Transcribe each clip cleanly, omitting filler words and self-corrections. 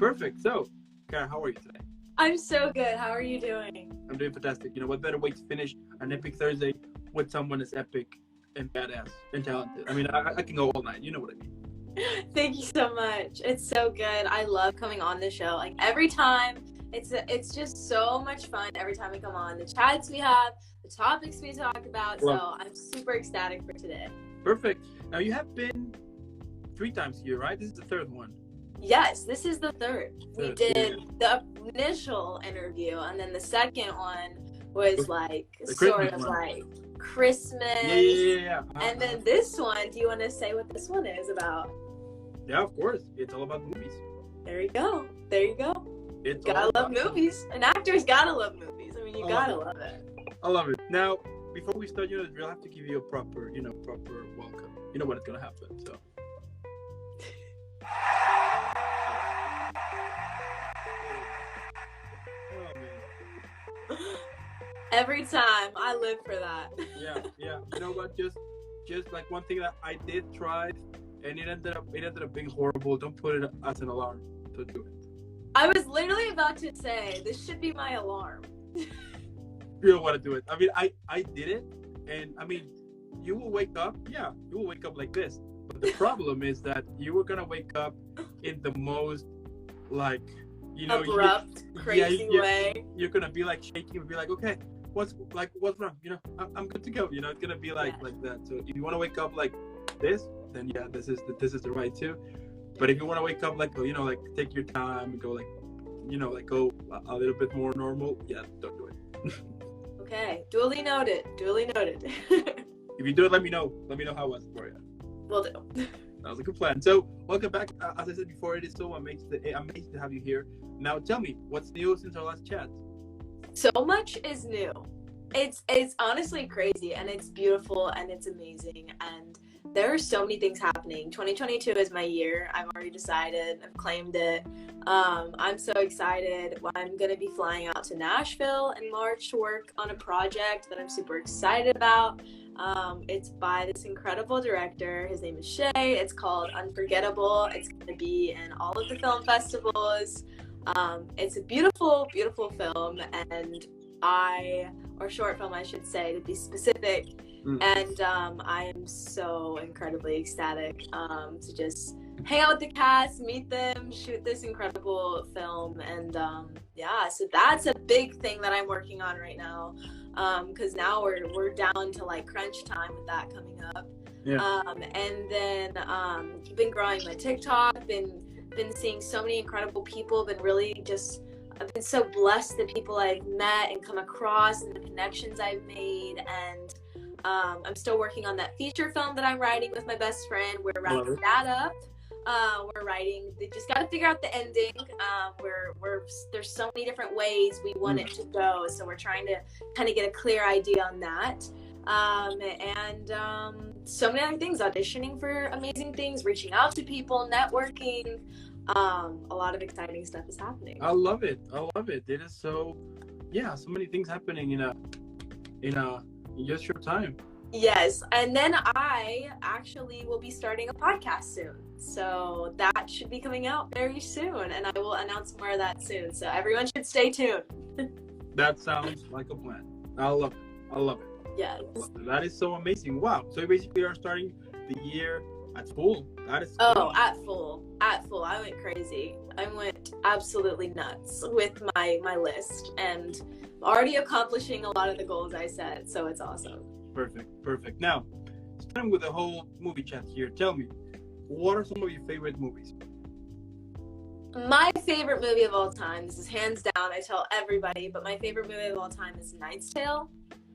Perfect. So, Cara, how are you today? I'm so good. How are you doing? I'm doing fantastic. You know, what better way to finish an epic Thursday with someone as epic and badass and talented? I mean, I can go all night. You know what I mean? Thank you so much. It's so good. I love coming on the show. Like every time, it's just so much fun every time we come on. The chats we have, the topics we talk about. So I'm super ecstatic for today. Perfect. Now you have been 3 times here, right? This is the 3rd one. Yes, this is the 3rd. We did the initial interview, and then the second one was like sort of like Christmas. Yeah. And then this one, do you want to say what this one is about? Yeah, of course. It's all about movies. There you go. It's gotta love movies. An actor's gotta love movies. I mean, you gotta love it. I love it. Now, before we start, we'll have to give you a proper welcome. You know what it's gonna happen, so. Every time, I live for that. Yeah. You know what? Just like one thing that I did try, and it ended up being horrible. Don't put it as an alarm. Don't do it. I was literally about to say this should be my alarm. You don't want to do it. I mean, I did it, and I mean, you will wake up. Yeah, you will wake up like this. But the problem is that you were gonna wake up in the most abrupt, crazy way. You're gonna be like shaking and be like, okay, what's wrong? I'm good to go. It's gonna be like that. So if you want to wake up like this, then yeah, this is the right too. But if you want to wake up like take your time and go go a little bit more normal, yeah, don't do it. Okay, duly noted. If you do it, let me know how it was for you. Will do. That was a good plan. So welcome back. As I said before, it is so amazing to have you here. Now tell me, what's new since our last chat? So much is new. It's honestly crazy, and it's beautiful, and it's amazing, and there are so many things happening. 2022 is my year. I've already decided. I've claimed it. I'm so excited. I'm going to be flying out to Nashville in March to work on a project that I'm super excited about. It's by this incredible director. His name is Shay. It's called Unforgettable. It's going to be in all of the film festivals. It's a beautiful, beautiful film, and or short film, I should say, to be specific. And I am so incredibly ecstatic to just hang out with the cast, meet them, shoot this incredible film, and so that's a big thing that I'm working on right now, because now we're down to like crunch time with that coming up. And then been growing my TikTok, been seeing so many incredible people, I've been so blessed, the people I've met and come across and the connections I've made, and I'm still working on that feature film that I'm writing with my best friend. We're wrapping that up. They just got to figure out the ending. There's so many different ways we want it to go, so we're trying to kind of get a clear idea on that. So many other things, auditioning for amazing things, reaching out to people, networking. A lot of exciting stuff is happening. I love it. It is so many things happening in just your time. Yes, and then I actually will be starting a podcast soon, so that should be coming out very soon, and I will announce more of that soon, so everyone should stay tuned. That sounds like a plan. I love it. Yes. That is so amazing. Wow. So you basically are starting the year at full. That is cool. At full. I went crazy. I went absolutely nuts with my list, and already accomplishing a lot of the goals I set, so it's awesome. Perfect. Now, starting with the whole movie chat here, tell me, what are some of your favorite movies? My favorite movie of all time, this is hands down, I tell everybody, but my favorite movie of all time is Knight's Tale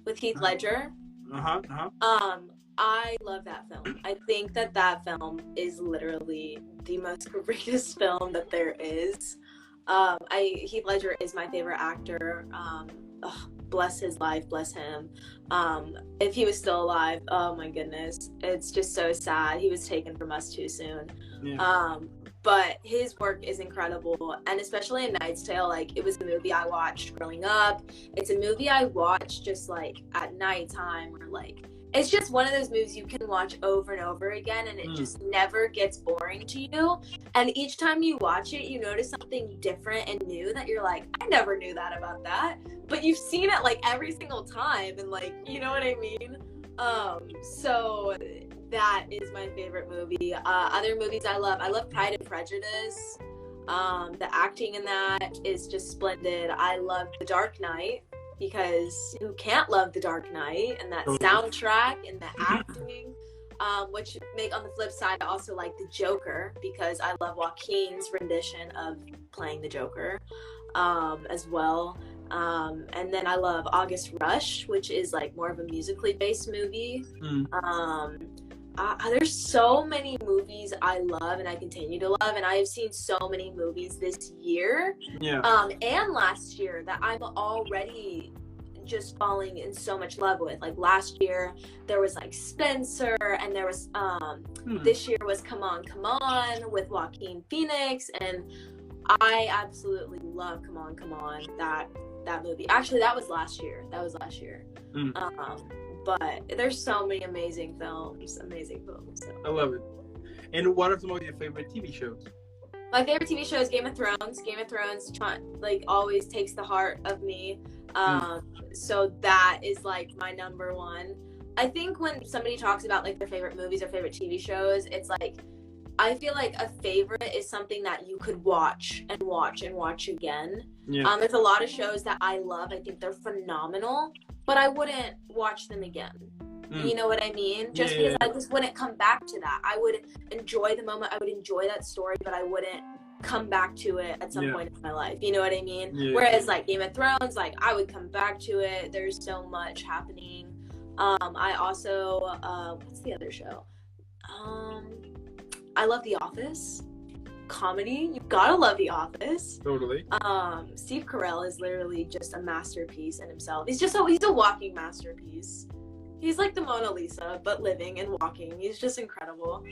with Heath Ledger. I love that film. I think that film is literally the most greatest film that there is. Heath Ledger is my favorite actor. Bless his life, bless him. If he was still alive, oh my goodness, it's just so sad. He was taken from us too soon. But his work is incredible, and especially in Knight's Tale, like, it was a movie I watched growing up. It's a movie I watched just like at nighttime, or like it's just one of those movies you can watch over and over again, and it just never gets boring to you. And each time you watch it, you notice something different and new that you're like, I never knew that about that. But you've seen it like every single time, and like, you know what I mean? So that is my favorite movie. Other movies I love Pride and Prejudice. The acting in that is just splendid. I love The Dark Knight, because who can't love The Dark Knight, and that soundtrack and the acting, which make, on the flip side, I also like The Joker, because I love Joaquin's rendition of playing the Joker, as well. And then I love August Rush, which is like more of a musically based movie. There's so many movies I love and I continue to love, and I have seen so many movies this year and last year that I'm already just falling in so much love with. Like last year there was like Spencer, and there was this year was Come On Come On with Joaquin Phoenix, and I absolutely love Come On Come On, that movie. Actually, that was last year. But there's so many amazing films. So. I love it. And what are some of your favorite TV shows? My favorite TV show is Game of Thrones. Game of Thrones, like, always takes the heart of me. So that is like my number one. I think when somebody talks about like their favorite movies or favorite TV shows, it's like, I feel like a favorite is something that you could watch and watch and watch again. There's a lot of shows that I love. I think they're phenomenal, but I wouldn't watch them again. You know what I mean? Just because I just wouldn't come back to that. I would enjoy the moment. I would enjoy that story, but I wouldn't come back to it at some point in my life. You know what I mean? Whereas like Game of Thrones, like I would come back to it. There's so much happening. I also, what's the other show? I love The Office. Comedy, you gotta love The Office. Totally. Steve Carell is literally just a masterpiece in himself. He's a walking masterpiece. He's like the Mona Lisa, but living and walking. He's just incredible.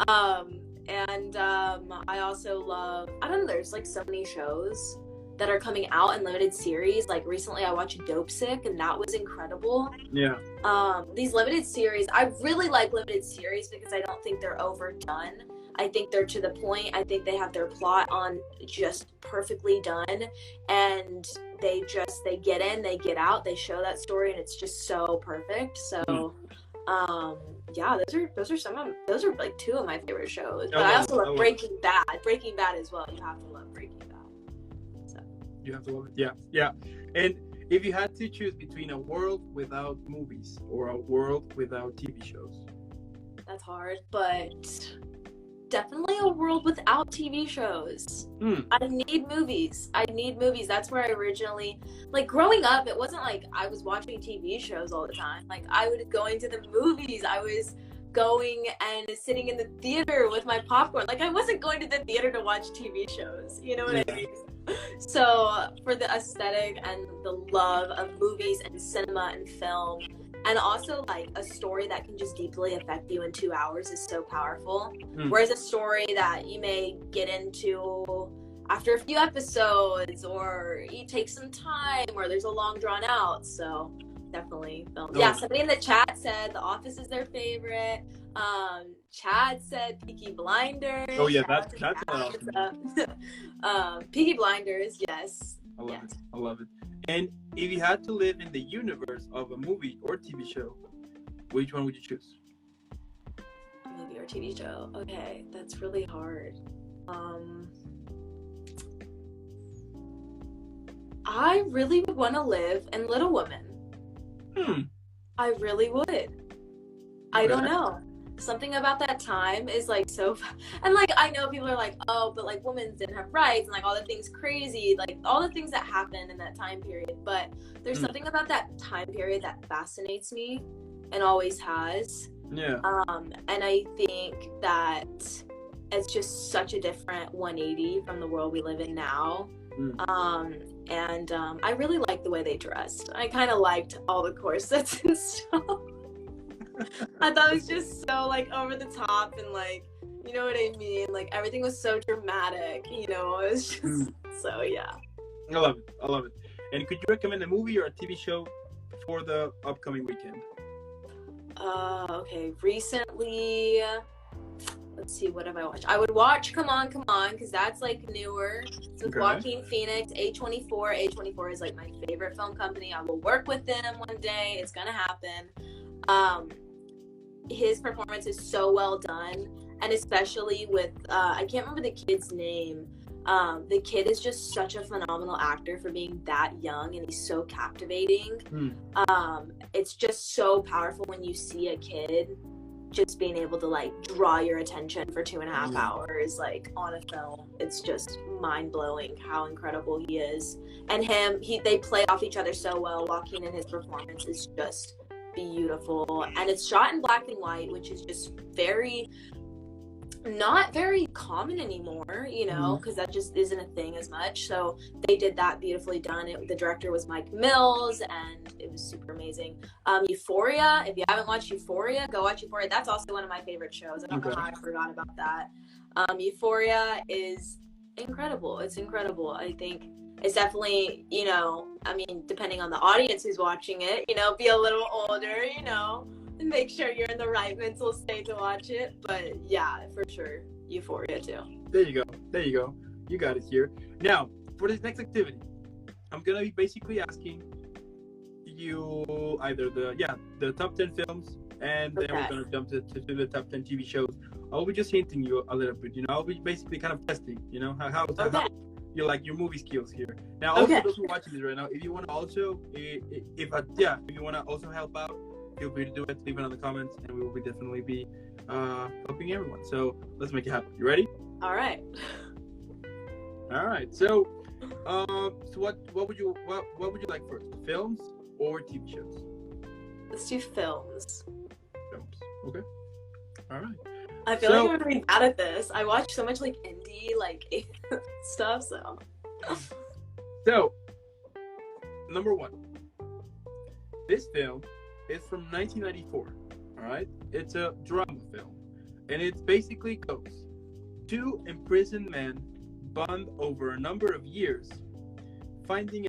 And I also love, I don't know, there's like so many shows that are coming out in limited series. Like recently I watched Dope Sick, and that was incredible. These limited series, I really like limited series because I don't think they're overdone. I think they're to the point. I think they have their plot on just perfectly done, and they get in, they get out, they show that story, and it's just so perfect. So those are like two of my favorite shows. But I also love Breaking Bad. Breaking Bad as well. You have to love Breaking Bad. So you have to love it. Yeah. And if you had to choose between a world without movies or a world without TV shows, that's hard, but definitely a world without TV shows. I need movies. That's where I originally, like, growing up, it wasn't like I was watching TV shows all the time. Like, I was going to the movies. I was going and sitting in the theater with my popcorn. Like, I wasn't going to the theater to watch TV shows. You know what I mean? So for the aesthetic and the love of movies and cinema and film, and also like a story that can just deeply affect you in 2 hours is so powerful. Whereas a story that you may get into after a few episodes, or you take some time, or there's a long drawn out. So definitely film. Somebody in the chat said The Office is their favorite. Chad said Peaky Blinders. Oh yeah, that's Peaky Blinders, yes. I love it. And if you had to live in the universe of a movie or TV show, which one would you choose? Movie or TV show? Okay, that's really hard. I really would want to live in Little Women. I really would. I don't know. Something about that time is like so, and like I know people are like, oh, but like women didn't have rights and like all the things crazy, like all the things that happened in that time period. But there's something about that time period that fascinates me and always has. And I think that it's just such a different 180 from the world we live in now. And I really liked the way they dressed. I kind of liked all the corsets and stuff. I thought it was just so like over the top, and like, you know what I mean? Like everything was so dramatic, you know? It was just so, yeah. I love it. And could you recommend a movie or a TV show for the upcoming weekend? Okay, recently, let's see, what have I watched? I would watch Come On, because that's like newer. It's with Joaquin Phoenix, A24. A24 is like my favorite film company. I will work with them one day. It's gonna happen. His performance is so well done, and especially with I can't remember the kid's name. The kid is just such a phenomenal actor for being that young, and he's so captivating. It's just so powerful when you see a kid just being able to like draw your attention for 2.5 hours like on a film. It's just mind-blowing how incredible he is, and they play off each other so well. Joaquin and his performance is just beautiful, and it's shot in black and white, which is just not very common anymore, you know, because that just isn't a thing as much. So they did that beautifully done. The director was Mike Mills, and it was super amazing. Euphoria, if you haven't watched Euphoria, go watch Euphoria. That's also one of my favorite shows. I don't know how I forgot about that. Euphoria is incredible. It's incredible. I think it's definitely, you know, I mean, depending on the audience who's watching it, you know, be a little older, you know, and make sure you're in the right mental state to watch it. But yeah, for sure, Euphoria too. There you go. You got it here. Now, for this next activity, I'm gonna be basically asking you either the top 10 films, and then we're gonna jump to the top 10 TV shows. I'll be just hinting you a little bit. You know, I'll be basically kind of testing. You know how you like your movie skills here. Now, also those who are watching this right now, if you want to also, if you want to also help out, feel free to do it. Leave it in the comments, and we will definitely be helping everyone. So let's make it happen. You ready? All right. So, what would you like first? Films or TV shows? Let's do films. Films. Okay. All right. I feel like I'm gonna be bad at this. I watch so much like indie like stuff. So, number one. This film is from 1994. All right. It's a drama film, and it basically goes: two imprisoned men bond over a number of years, finding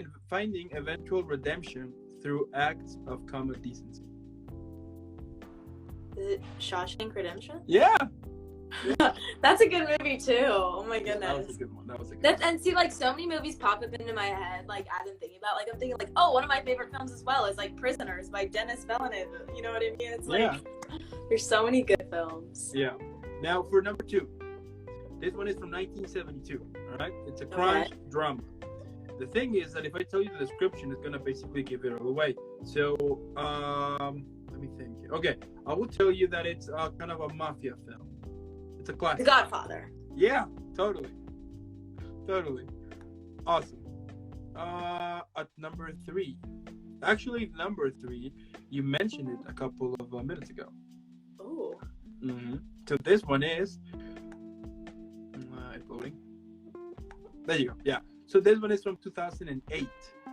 eventual redemption through acts of common decency. Is it Shawshank Redemption? Yeah. That's a good movie too. Oh my goodness. That was a good one. And see, like, so many movies pop up into my head, like, as I'm thinking about, like, I'm thinking, like, oh, one of my favorite films as well is, like, Prisoners by Denis Villeneuve. You know what I mean? It's like, there's so many good films. Yeah. Now, for number two. This one is from 1972, all right? It's a crime drama. The thing is that if I tell you the description, it's going to basically give it all away. So, let me think. Okay, I will tell you that it's kind of a mafia film. It's a classic. The Godfather. Yeah, totally. Awesome. At number three. Actually, number three, you mentioned it a couple of minutes ago. Oh. So this one is... loading. There you go. Yeah. So this one is from 2008.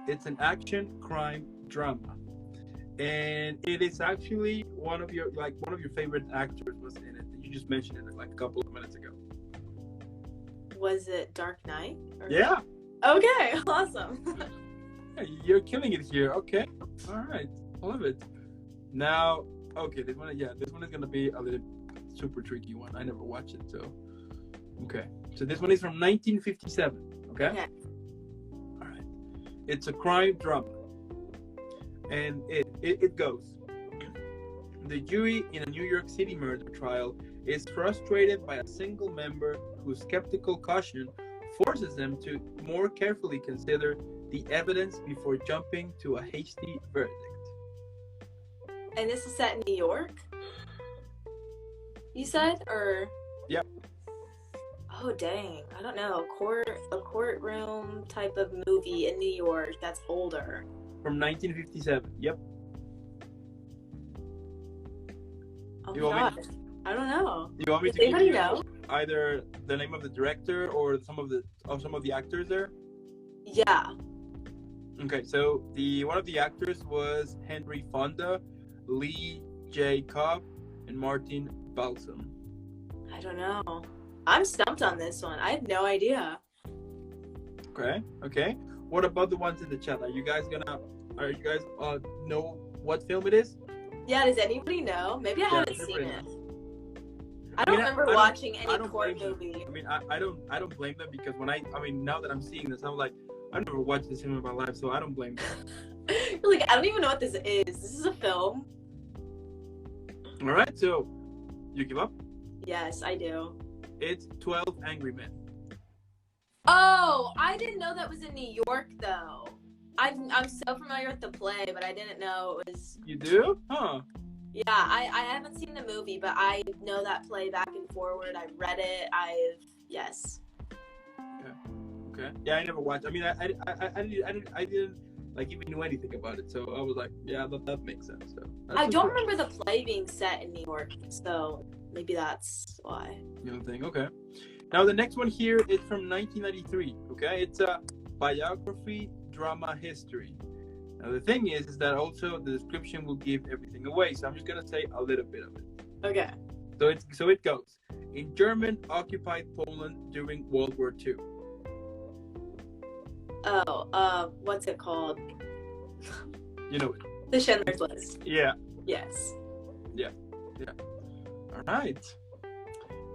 It's an action crime drama, and it is actually one of your favorite actors was in it. You just mentioned it like a couple of minutes ago. Was it Dark Knight? Yeah. Okay. Awesome. You're killing it here. Okay. All right. I love it. Now, okay. This one is gonna be a little super tricky one. I never watched it, so. Okay, so this one is from 1957, okay? All right. It's a crime drama, and it goes. The jury in a New York City murder trial is frustrated by a single member whose skeptical caution forces them to more carefully consider the evidence before jumping to a hasty verdict. And this is set in New York? You said, or? Yep. Oh dang, I don't know. A courtroom type of movie in New York that's older. From 1957. Yep. Oh my gosh. I don't know. You want me to give you either the name of the director or some of the actors there? Yeah. Okay, so one of the actors was Henry Fonda, Lee J. Cobb, and Martin Balsam. I don't know. I'm stumped on this one. I have no idea. Okay. What about the ones in the chat? Are you guys know what film it is? Yeah, does anybody know? Maybe I Yeah, haven't seen it. knows. I don't remember watching any don't court blame them. movie. I mean, I don't blame them because now that I'm seeing this, I'm like, I've never watched this film in my life, so I don't blame them. Like, I don't even know what this is. This is a film? All right, so you give up? Yes, I do. It's 12 Angry Men. Oh, I didn't know that was in New York, though. I'm so familiar with the play, but I didn't know it was... You do? Huh. Yeah, I haven't seen the movie, but I know that play back and forward. I read it. Yes. Okay. Yeah, I never watched. I mean, I didn't like even know anything about it, so I was like, yeah, that makes sense. So I don't remember the play being set in New York, so maybe that's why. You know, thing. Okay. Now the next one here is from 1993. Okay, it's a biography drama history. Now the thing is that also the description will give everything away, so I'm just gonna say a little bit of it. Okay. So it goes in German occupied Poland during World War II. Oh, what's it called? You know it. The Schindler's List. Yeah. Yes. Yeah. All right.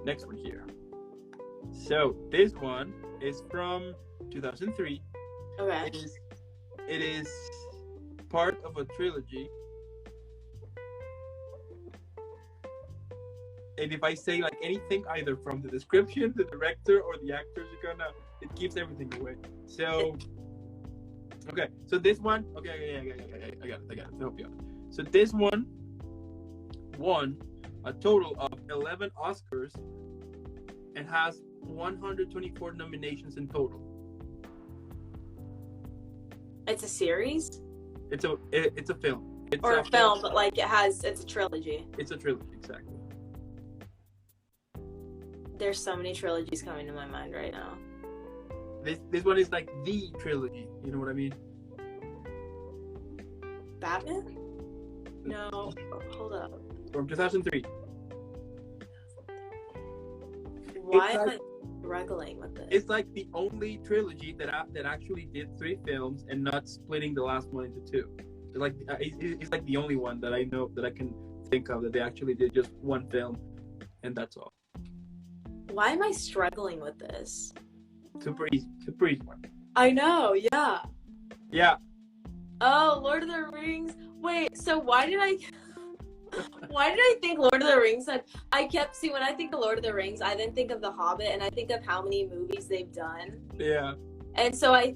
Next one here. So this one is from 2003. Okay. It is part of a trilogy. And if I say like anything, either from the description, the director, or the actors, it gives everything away. So, okay. So this one, okay, I got it. I'll help you out. So this one won a total of 11 Oscars and has 124 nominations in total. It's a series? It's a film. It's a film, but like it's a trilogy. It's a trilogy, exactly. There's so many trilogies coming to my mind right now. This one is like the trilogy. You know what I mean? Batman? No, hold up. From 2003. Why am I struggling with this? It's like the only trilogy that actually did 3 films and not splitting the last one into 2. It's like the only one that I know that I can think of that they actually did just 1 film, and that's all. Why am I struggling with this? Super easy one. I know, yeah. Yeah. Oh, Lord of the Rings. Wait, so why did I think Lord of the Rings? When I think of Lord of the Rings, I then think of The Hobbit, and I think of how many movies they've done. Yeah. And so I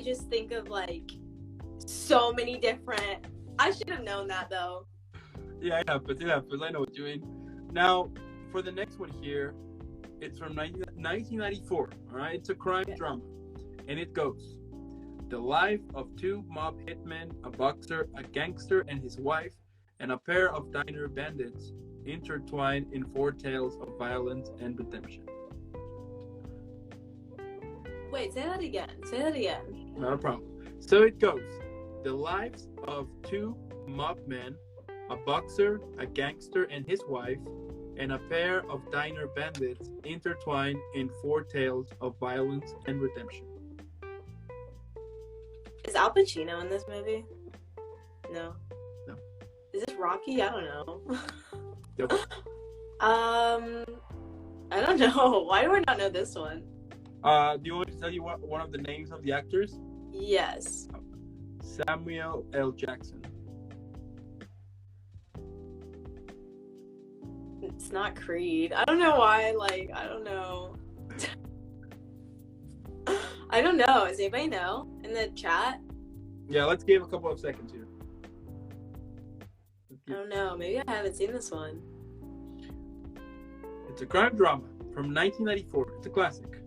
just think of like so many different. I should have known that though. Yeah, it happens. I know what you mean. Now, for the next one here, it's from 1994. All right, it's a crime drama, and it goes: the life of 2 mob hitmen, a boxer, a gangster, and his wife, and a pair of diner bandits intertwined in 4 tales of violence and redemption. Wait, say that again. Not a problem. So it goes: the lives of 2 mob men, a boxer, a gangster, and his wife, and a pair of diner bandits intertwined in 4 tales of violence and redemption. Is Al Pacino in this movie? No. No. Is this Rocky? I don't know. Yep. I don't know. Why do I not know this one? Do you want me to tell you one of the names of the actors? Yes. Samuel L. Jackson. It's not Creed. I don't know why. I don't know. I don't know. Does anybody know in the chat? Yeah, let's give a couple of seconds here. I don't know. Maybe I haven't seen this one. It's a crime drama from 1994. It's a classic.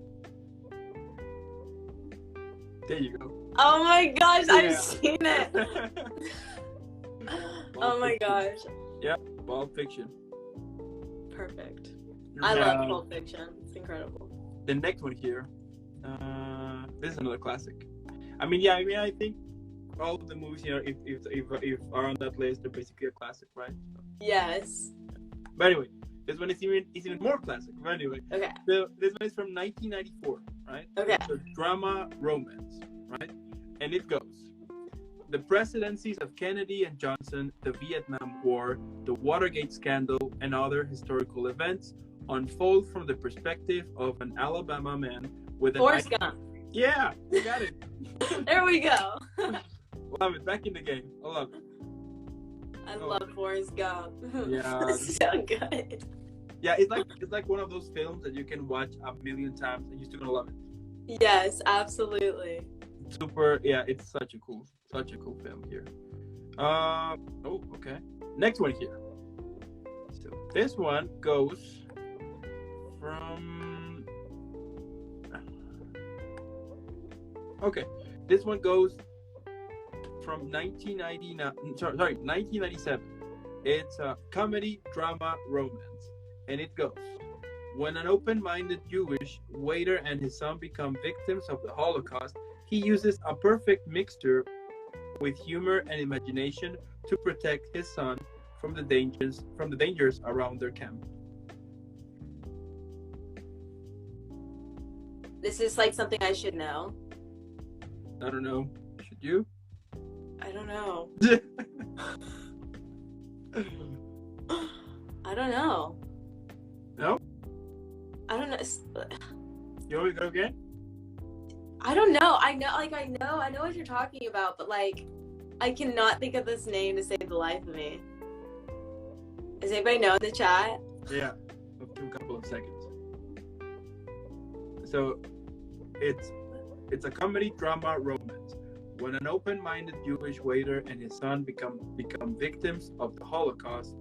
There you go. Oh my gosh, Yeah. I've seen it. Oh my gosh. Yep, Pulp Fiction. Perfect. I love Pulp Fiction. It's incredible. The next one here. This is another classic. I think all of the movies here, if are on that list, they're basically a classic, right? Yes. But anyway, this one is even more classic. But anyway, Okay. so this one is from 1994, right? Okay. It's a drama romance, right? And it goes: The presidencies of Kennedy and Johnson, the Vietnam War, the Watergate scandal, and other historical events unfold from the perspective of an Alabama man with an... Forrest Gump. Yeah, you got it. There we go. Love it. Back in the game. I love it. I love Forrest Gump. Yeah. So good. Yeah, it's like one of those films that you can watch a million times and you're still gonna love it. Yes, absolutely. Super. Yeah, it's such a cool film here. Okay. Next one here. So this one goes from... Okay, this one goes from 1997. It's a comedy, drama, romance. And it goes: when an open-minded Jewish waiter and his son become victims of the Holocaust, he uses a perfect mixture with humor and imagination to protect his son from the dangers around their camp. This is like something I should know. I don't know. Should you? I don't know. I don't know. No? I don't know. You want me to go again? I don't know. I know what you're talking about, but like, I cannot think of this name to save the life of me. Does anybody know in the chat? Yeah, up to a couple of seconds. So, it's a comedy, drama, romance. When an open-minded Jewish waiter and his son become victims of the Holocaust,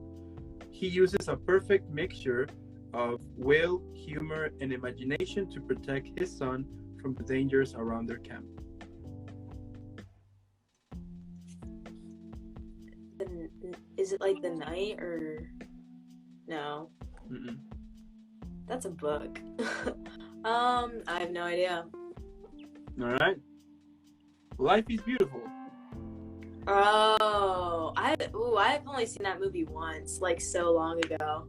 he uses a perfect mixture of will, humor, and imagination to protect his son from the dangers around their camp. Is it like The Night or no? Mm-mm. That's a book. I have no idea. All right. Life is Beautiful. Oh, I've only seen that movie once, like so long ago.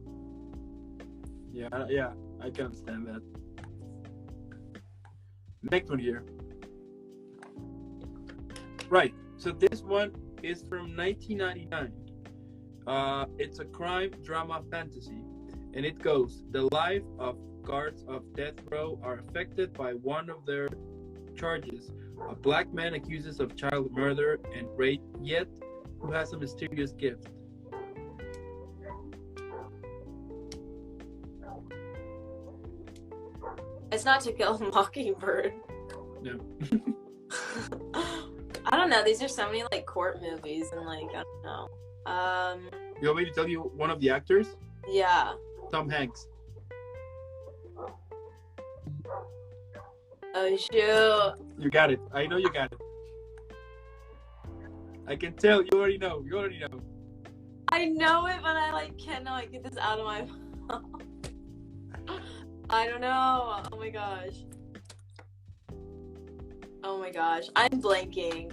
Yeah, I can understand that. Next one here. Right, so this one is from 1999. It's a crime drama fantasy, and it goes: the life of guards of death row are affected by one of their charges. A black man accuses of child murder and rape, yet who has a mysterious gift. It's not To Kill a Mockingbird. No. I don't know. These are so many like court movies and like I don't know. You want me to tell you one of the actors? Yeah. Tom Hanks. Oh shoot. You got it. I know you got it. I can tell you already know. You already know. I know it, but I like cannot get this out of my mouth. I don't know. Oh my gosh. Oh my gosh. I'm blanking.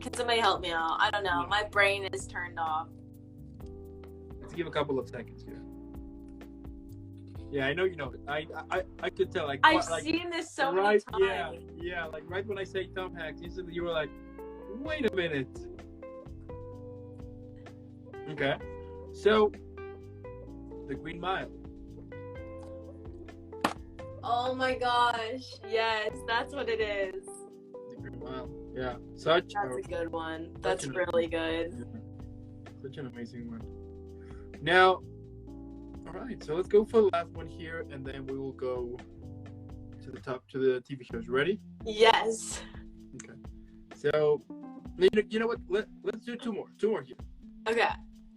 Can somebody help me out? I don't know. My brain is turned off. Let's give a couple of seconds here. Yeah, I know you know it. I could tell. Like I've seen this so many times. Yeah. Like right when I say Tom Hanks, you were like, wait a minute. Okay, so The Green Mile. Oh my gosh. Yes, that's what it is. The Green Mile. Yeah, that's a good one. That's really good. Yeah. Such an amazing one. Now, all right, so let's go for the last one here, and then we will go to the TV shows. Ready? Yes. Okay. So, you know what? Let's do two more here. Okay.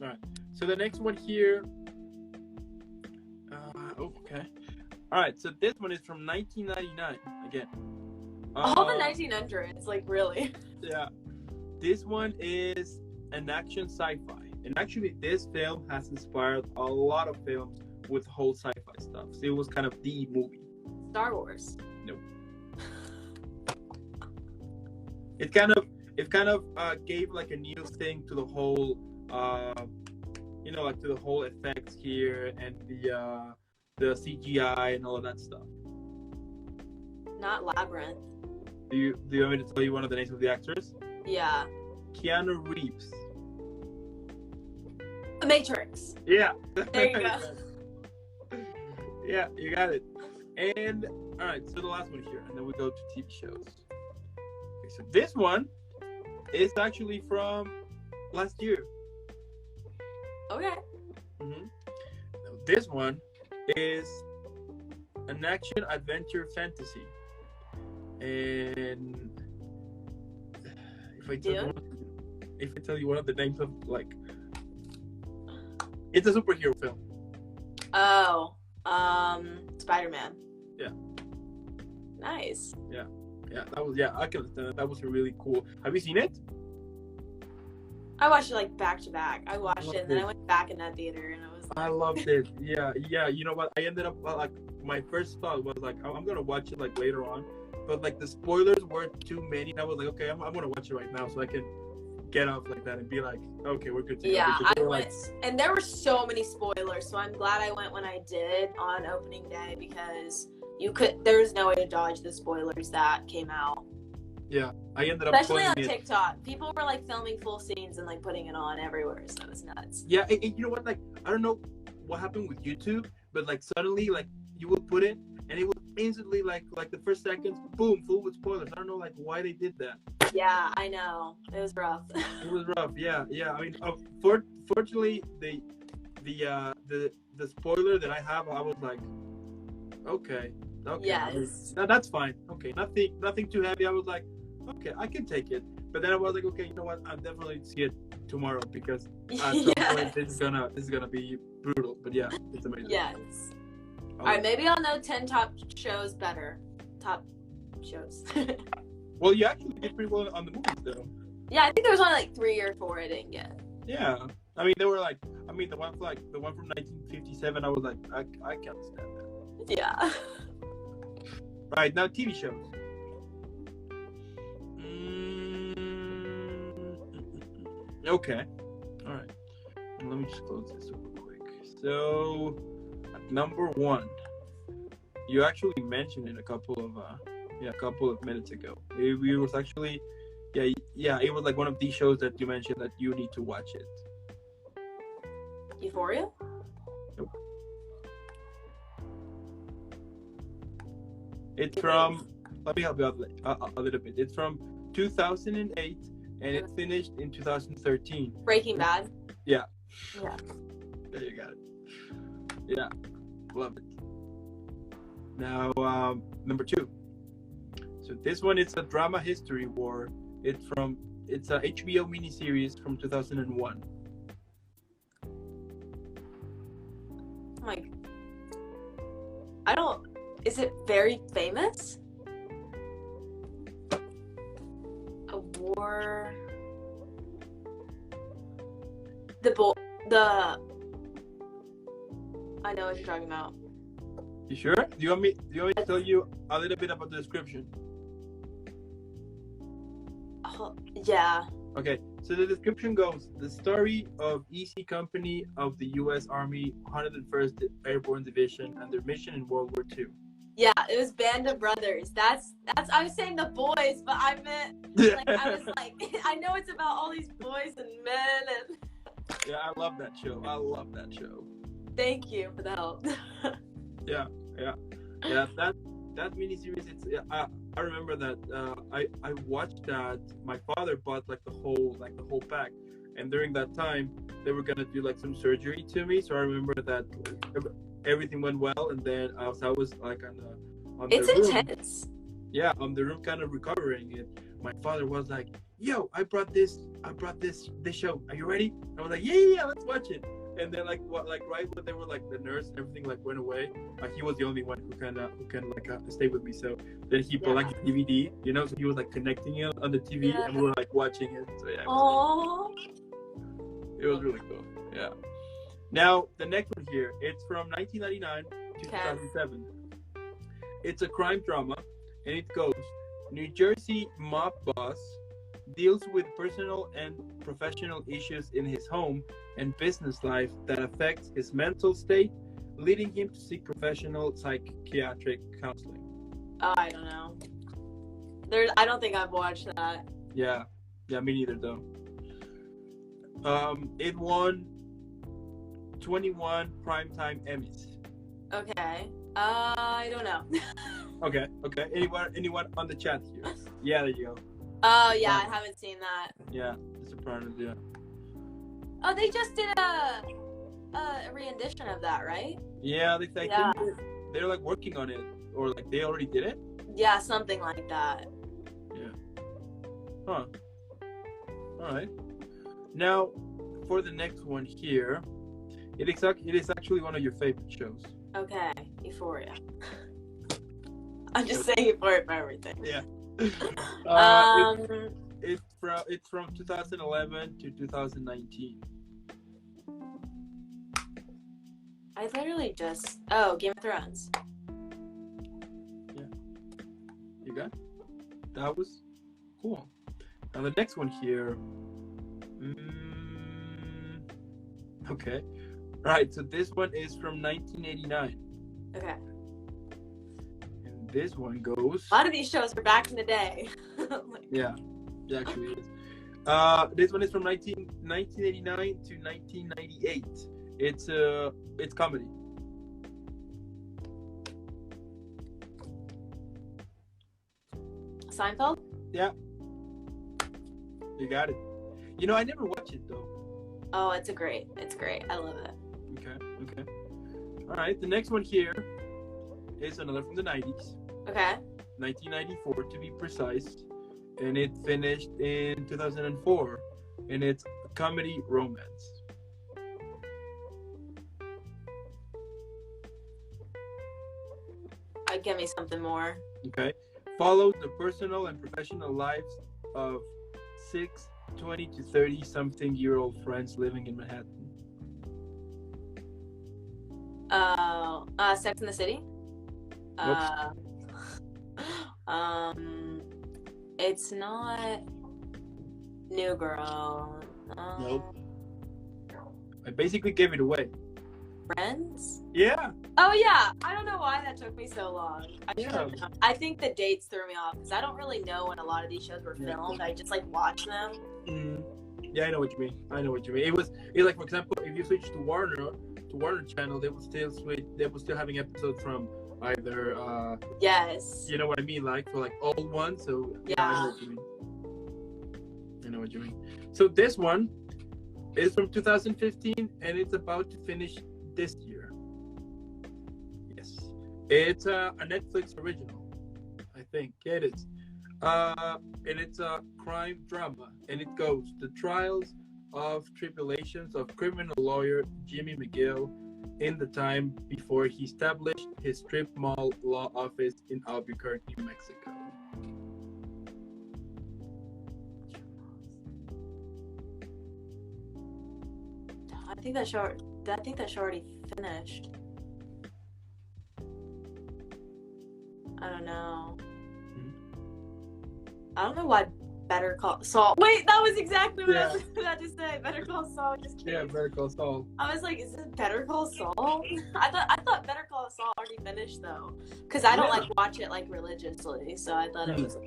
All right. So the next one here. Okay. All right. So this one is from 1999 again. All the 1900s, like really. Yeah. This one is an action sci-fi. And actually, this film has inspired a lot of films with whole sci-fi stuff. So it was kind of the movie. Star Wars. No. It kind of gave like a new thing to the whole, like to the whole effects here and the CGI and all of that stuff. Not Labyrinth. Do you want me to tell you one of the names of the actors? Yeah. Keanu Reeves. The Matrix. Yeah. There you go. Yeah, you got it. And all right, so the last one here, and then we go to TV shows. Okay, so this one is actually from last year. Okay. Mm-hmm. This one is an action adventure fantasy, and if I tell you one of the names of like, it's a superhero film. Oh, Spider-Man. Yeah. Nice. Yeah, I can understand that. That was really cool. Have you seen it? I watched it like back to back. I watched it and then I went back in that theater and I was like... I loved it. Yeah. You know what? I ended up like, my first thought was like, I'm gonna watch it like later on, but like the spoilers were too many. And I was like, okay, I'm gonna watch it right now so I can get off like that and be like, okay, we're good to go. Yeah, I went, like... and there were so many spoilers. So I'm glad I went when I did on opening day because there's no way to dodge the spoilers that came out. Yeah, I ended up especially on TikTok. People were like filming full scenes and like putting it on everywhere, so it was nuts. Yeah, and you know what? Like, I don't know what happened with YouTube, but like suddenly, like you would put it, and it would instantly like the first seconds, boom, full with spoilers. I don't know like why they did that. Yeah, I know. It was rough. It was rough. Yeah. I mean, fortunately, the spoiler that I have, I was like, okay. Yes. I mean, that's fine. Okay, nothing too heavy. I was like, okay, I can take it. But then I was like, okay, you know what? I'll definitely see it tomorrow because at some point this is gonna be brutal. But yeah, it's amazing. Yes. All right, maybe I'll know 10 top shows better. Top shows. Well, you actually did pretty well on the movies, though. Yeah, I think there was only like 3 or 4 I didn't get. Yeah, I mean, they were like, the one from 1957. I was like, I can't stand that. Yeah. Right, now TV shows. Okay. All right. Let me just close this real quick. So, at number 1, you actually mentioned it a couple of minutes ago. It was actually, it was like one of these shows that you mentioned that you need to watch it. Euphoria? Nope. It's from, let me help you out a little bit. It's from 2008 and it finished in 2013. Breaking Bad? Yeah. Yeah. There you got it. Yeah. Love it. Now, number 2. So this one is a drama history war. It's a HBO miniseries from 2001. Like, is it very famous? A war. I know what you're talking about. You sure? Do you want me to tell you a little bit about the description? Yeah. Okay, so the description goes, the story of EC Company of the U.S. Army 101st Airborne Division and their mission in World War II. Yeah, it was Band of Brothers. That's I was saying the boys, but I meant I was like I know it's about all these boys and men and yeah, I love that show. Thank you for the help. Yeah. That miniseries. I remember that I watched that. My father bought like the whole pack, and during that time they were gonna do like some surgery to me. So I remember that everything went well, and then I was like on it's the room. Intense. Yeah, on the room, kind of recovering. And my father was like, "Yo, I brought this show. Are you ready?" I was like, "Yeah, let's watch it." And then right when they were like the nurse and everything like went away, he was the only one who can stay with me. So then he put like a DVD, so he was like connecting it on the TV and we were like watching it. So yeah, it was really cool. Yeah. Now the next one here, it's from 1999 to 2007. It's a crime drama, and it goes: New Jersey mob boss deals with personal and professional issues in his home and business life that affects his mental state, leading him to seek professional psychiatric counseling. I don't know. I don't think I've watched that. Yeah, Yeah, me neither though. It won 21 primetime Emmys. Okay. I don't know. Okay. Anyone on the chat here? Yeah, there you go. Oh yeah, I haven't seen that. Yeah, The Sopranos. Yeah. Oh, they just did a rendition of that, right? Yeah, I think they're like working on it, or like they already did it. Yeah, something like that. Yeah. Huh. All right. Now, for the next one here, it is actually one of your favorite shows. Okay, Euphoria. I'm just saying Euphoria for everything. Yeah. It's from 2011 to 2019. I literally just Game of Thrones. Yeah. You got it? That was cool. Now the next one here. Okay. Right, so this one is from 1989. Okay. And this one goes... A lot of these shows were back in the day. Yeah, it actually is. This one is from 1989 to 1998. It's comedy. Seinfeld? Yeah. You got it. You know, I never watched it though. Oh, it's great. I love it. Okay. All right, the next one here is another from the 90s. Okay. 1994 to be precise. And it finished in 2004. And it's a comedy romance. Give me something more. Okay. Follows the personal and professional lives of 6 20 to 30 something year old friends living in Manhattan. Sex in the City? Nope. It's not New Girl. Nope. I basically gave it away. Friends? Yeah. Oh yeah. I don't know why that took me so long. Yeah. I think the dates threw me off because I don't really know when a lot of these shows were filmed. I just like watch them. Yeah, I know what you mean. It was like, for example, if you switch to Warner Channel, they will still having episodes from either yes. You know what I mean, like for like old ones. So yeah. I know what you mean. So this one is from 2015 and it's about to finish this year. Yes. It's a Netflix original. I think it is. And it's a crime drama, and it goes the trials of tribulations of criminal lawyer Jimmy McGill in the time before he established his strip mall law office in Albuquerque, New Mexico. I think that show already finished. I don't know. I don't know why Better Call Saul. Wait, that was exactly what I was about to say. Better Call Saul. Just kidding. Yeah, Better Call Saul. I was like, is this Better Call Saul? I thought Better Call Saul already finished though, because I don't like watch it like religiously. So I thought it was.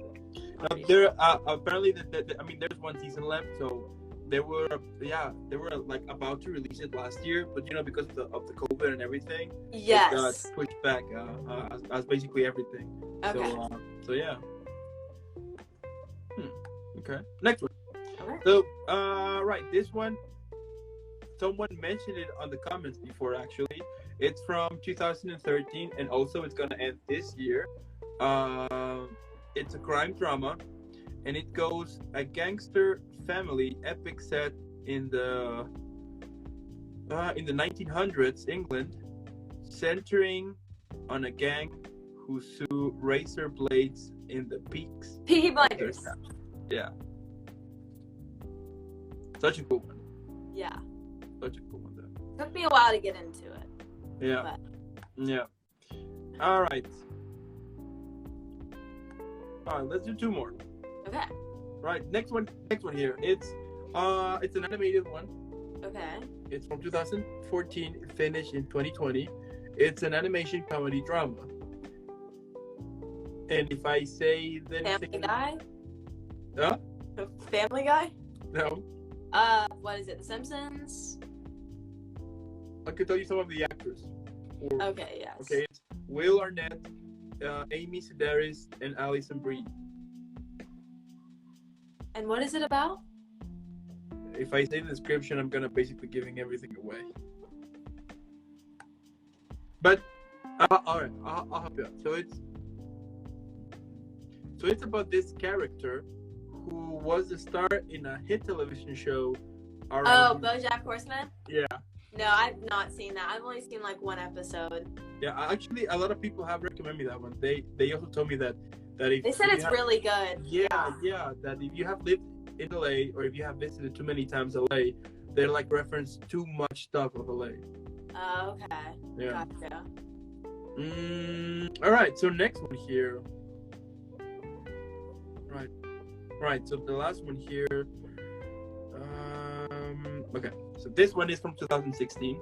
There apparently there's one season left, so they were like about to release it last year, but you know, because of the COVID and everything, yes, it got pushed back as basically everything. Okay. So yeah. Okay. Next one. Okay. So right, this one, someone mentioned it on the comments before. Actually, it's from 2013, and also it's gonna end this year. It's a crime drama, and it goes a gangster family epic set in the 1900s England, centering on a gang who sue razor blades in the peaks. Peaky Blinders. Yeah. Such a cool one. Yeah. Such a cool one though. Took me a while to get into it. Yeah. But... Yeah. All right. Let's do two more. Okay. Right. Next one here. It's an animated one. Okay. It's from 2014, finished in 2020. It's an animation comedy drama. And if I say the Family Guy? Huh? Family Guy? No. What is it? The Simpsons? I could tell you some of the actors. Okay, yes. Okay, it's Will Arnett, Amy Sedaris, and Alison Brie. And what is it about? If I say the description, I'm gonna basically giving everything away. But all right, I'll help you out. So it's about this character who was a star in a hit television show. BoJack Horseman? Yeah. No, I've not seen that. I've only seen like one episode. Yeah, actually, a lot of people have recommended me that one. They also told me that if they said it's really good. Yeah, that if you have lived in LA or if you have visited too many times LA, they like reference too much stuff of LA. Oh, okay. Yeah. Gotcha. All right. So next one here. Right. So the last one here. Okay. So this one is from 2016.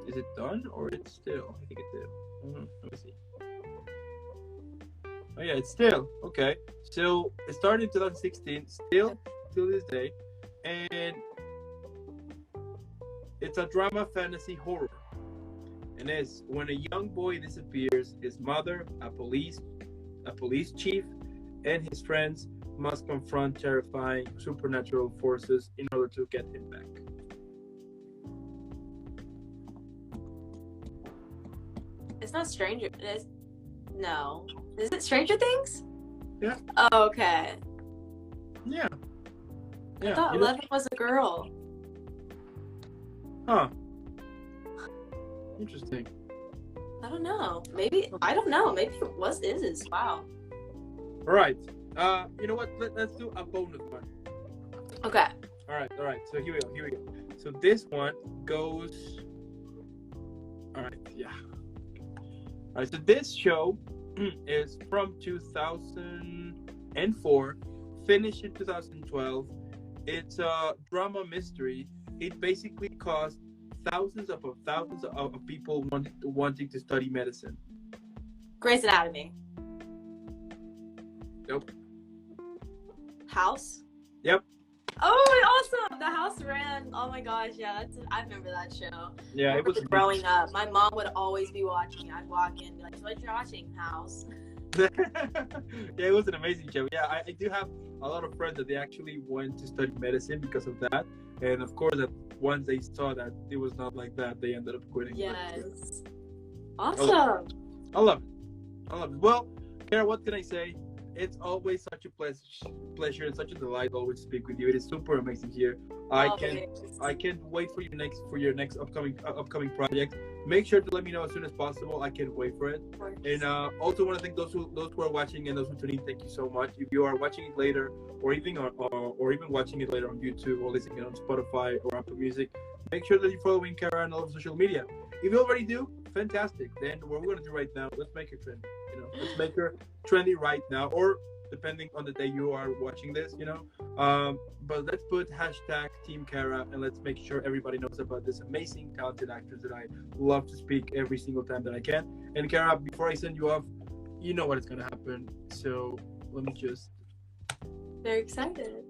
Is it done or it's still? I think it's still. Let me see. Oh yeah, it's still okay. So it started in 2016, still till this day, and it's a drama fantasy horror. And it's when a young boy disappears, his mother, a police chief, and his friends must confront terrifying supernatural forces in order to get him back. It's not Stranger. No. Is it Stranger Things? Yeah. Oh, okay. Yeah. I thought Eleven was a girl. Huh. Interesting. I don't know. Maybe I don't know. Maybe it was is. Wow. All right. You know what? Let's do a bonus one. Okay. All right. So here we go. So this one goes. All right. Yeah. All right. So this show is from 2004, finished in 2012. It's a drama mystery. It basically caused thousands of people wanting to study medicine. Grey's Anatomy. Nope. House. Yep. Oh, awesome! The House ran. Oh my gosh, yeah, I remember that show. Yeah, it was growing up. My mom would always be watching. I'd walk in and be like, "So what you watching, House?" Yeah, it was an amazing show. Yeah, I do have a lot of friends that they actually went to study medicine because of that. And of course, that once they saw that it was not like that, they ended up quitting. Yes. Awesome. I love it. Well, Cara, what can I say? It's always such a pleasure and such a delight always to speak with you. It is super amazing here. I can't wait for your next upcoming project. Make sure to let me know as soon as possible. I can't wait for it. And also want to thank those who are watching and those who tune in. Thank you so much. If you are watching it later, or even watching it later on YouTube or listening on Spotify or Apple Music, make sure that you're following Cara on all of social media. If you already do, fantastic. Then what we're gonna do right now, let's make her trendy. Let's make her trendy right now, or depending on the day you are watching this. But let's put hashtag Team Cara and let's make sure everybody knows about this amazing, talented actress that I love to speak every single time that I can. And Cara, before I send you off, you know what is gonna happen. So let me just. Very excited.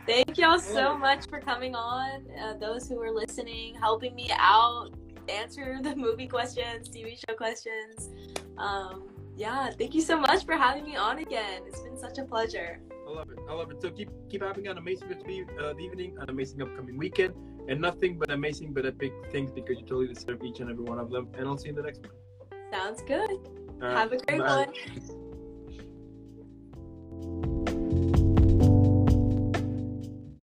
Thank y'all so much for coming on. Those who are listening, helping me out, answer the movie questions, TV show questions. Yeah, thank you so much for having me on again. It's been such a pleasure. I love it. So keep having an amazing evening, an amazing upcoming weekend, and nothing but amazing but epic things because you totally deserve each and every one of them. And I'll see you in the next one. Sounds good. Have a great one.